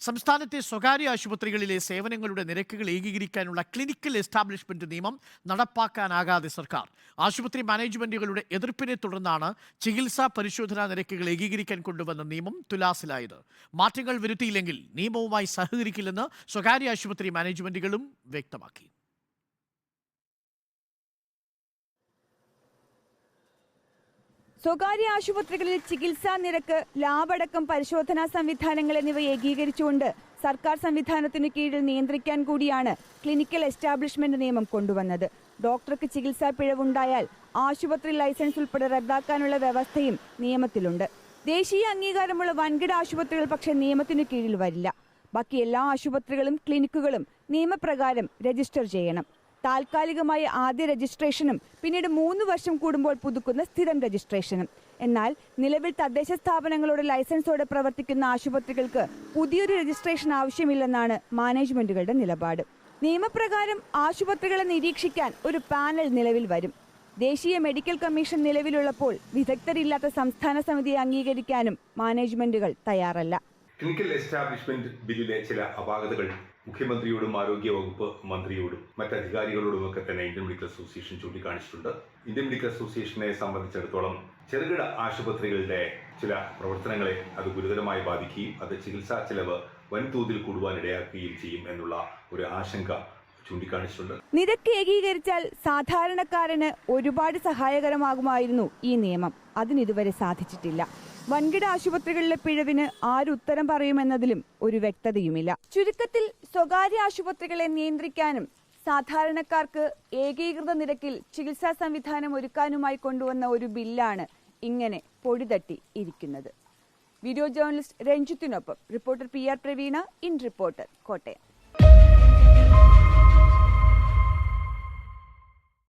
സംസ്ഥാനത്തെ സ്വകാര്യ ആശുപത്രികളിലെ സേവനങ്ങളുടെ നിരക്കുകൾ ഏകീകരിക്കാനുള്ള ക്ലിനിക്കൽ എസ്റ്റാബ്ലിഷ്മെന്റ് നിയമം നടപ്പാക്കാനാകാതെ സർക്കാർ. ആശുപത്രി മാനേജ്മെന്റുകളുടെ എതിർപ്പിനെ തുടർന്നാണ് ചികിത്സാ പരിശോധനാ നിരക്കുകൾ ഏകീകരിക്കാൻ കൊണ്ടുവന്ന നിയമം തുലാസിലായത്. മാറ്റങ്ങൾ വരുത്തിയില്ലെങ്കിൽ നിയമവുമായി സഹകരിക്കില്ലെന്ന് സ്വകാര്യ ആശുപത്രി മാനേജ്മെന്റുകളും വ്യക്തമാക്കി. സ്വകാര്യ ആശുപത്രികളിൽ ചികിത്സാ നിരക്ക്, ലാബടക്കം പരിശോധനാ സംവിധാനങ്ങൾ എന്നിവ ഏകീകരിച്ചുകൊണ്ട് സർക്കാർ സംവിധാനത്തിന് കീഴിൽ നിയന്ത്രിക്കാൻ കൂടിയാണ് ക്ലിനിക്കൽ എസ്റ്റാബ്ലിഷ്മെന്റ് നിയമം കൊണ്ടുവന്നത്. ഡോക്ടർക്ക് ചികിത്സാ പിഴവുണ്ടായാൽ ആശുപത്രി ലൈസൻസ് ഉൾപ്പെടെ റദ്ദാക്കാനുള്ള വ്യവസ്ഥയും നിയമത്തിലുണ്ട്. ദേശീയ അംഗീകാരമുള്ള വൻകിട ആശുപത്രികൾ പക്ഷേ നിയമത്തിനു കീഴിൽ വരില്ല. ബാക്കി എല്ലാ ആശുപത്രികളും ക്ലിനിക്കുകളും നിയമപ്രകാരം രജിസ്റ്റർ ചെയ്യണം. താൽക്കാലികമായ ആദ്യ രജിസ്ട്രേഷനും പിന്നീട് 3 വർഷം കൂടുമ്പോൾ പുതുക്കുന്ന സ്ഥിരം രജിസ്ട്രേഷനും. എന്നാൽ നിലവിൽ തദ്ദേശ സ്ഥാപനങ്ങളുടെ ലൈസൻസോടെ പ്രവർത്തിക്കുന്ന ആശുപത്രികൾക്ക് പുതിയൊരു രജിസ്ട്രേഷൻ ആവശ്യമില്ലെന്നാണ് മാനേജ്മെന്റുകളുടെ നിലപാട്. നിയമപ്രകാരം ആശുപത്രികളെ നിരീക്ഷിക്കാൻ ഒരു പാനൽ നിലവിൽ വരും. ദേശീയ മെഡിക്കൽ കമ്മീഷൻ നിലവിലുള്ളപ്പോൾ വിദഗ്ധരില്ലാത്ത സംസ്ഥാന സമിതിയെ അംഗീകരിക്കാനും മാനേജ്മെന്റുകൾ തയ്യാറല്ല. ക്ലിനിക്കൽ എസ്റ്റാബ്ലിഷ്മെന്റ് ബില്ലിലെ ചില അപാകതകൾ മുഖ്യമന്ത്രിയോടും ആരോഗ്യവകുപ്പ് മന്ത്രിയോടും മറ്റധികാരികളോടുമൊക്കെ തന്നെ ഇന്ത്യൻ മെഡിക്കൽ അസോസിയേഷൻ ചൂണ്ടിക്കാണിച്ചിട്ടുണ്ട്. ഇന്ത്യൻ മെഡിക്കൽ അസോസിയേഷനെ സംബന്ധിച്ചിടത്തോളം ചെറുകിട ആശുപത്രികളുടെ ചില പ്രവർത്തനങ്ങളെ അത് ഗുരുതരമായി ബാധിക്കുകയും അത് ചികിത്സാ ചെലവ് വൻതോതിൽ കൂടുവാൻ ഇടയാക്കുകയും ചെയ്യും എന്നുള്ള ഒരു ആശങ്ക ചൂണ്ടിക്കാണിച്ചിട്ടുണ്ട്. നിരക്ക് ഏകീകരിച്ചാൽ സാധാരണക്കാരന് ഒരുപാട് സഹായകരമാകുമായിരുന്നു ഈ നിയമം. അതിനിതുവരെ സാധിച്ചിട്ടില്ല. വൻകിട ആശുപത്രികളിലെ പിഴവിന് ആരുത്തരം പറയുമെന്നതിലും ഒരു വ്യക്തതയുമില്ല. ചുരുക്കത്തിൽ സ്വകാര്യ ആശുപത്രികളെ നിയന്ത്രിക്കാനും സാധാരണക്കാർക്ക് ഏകീകൃത നിരക്കിൽ ചികിത്സാ സംവിധാനം ഒരുക്കാനുമായി കൊണ്ടുവന്ന ഒരു ബില്ലാണ് ഇങ്ങനെ പൊടിതട്ടി ഇരിക്കുന്നത്. വീഡിയോ ജേർണലിസ്റ്റ് രഞ്ജിത്തിനൊപ്പം reporter PR Praveena, in reporter, Kottayam.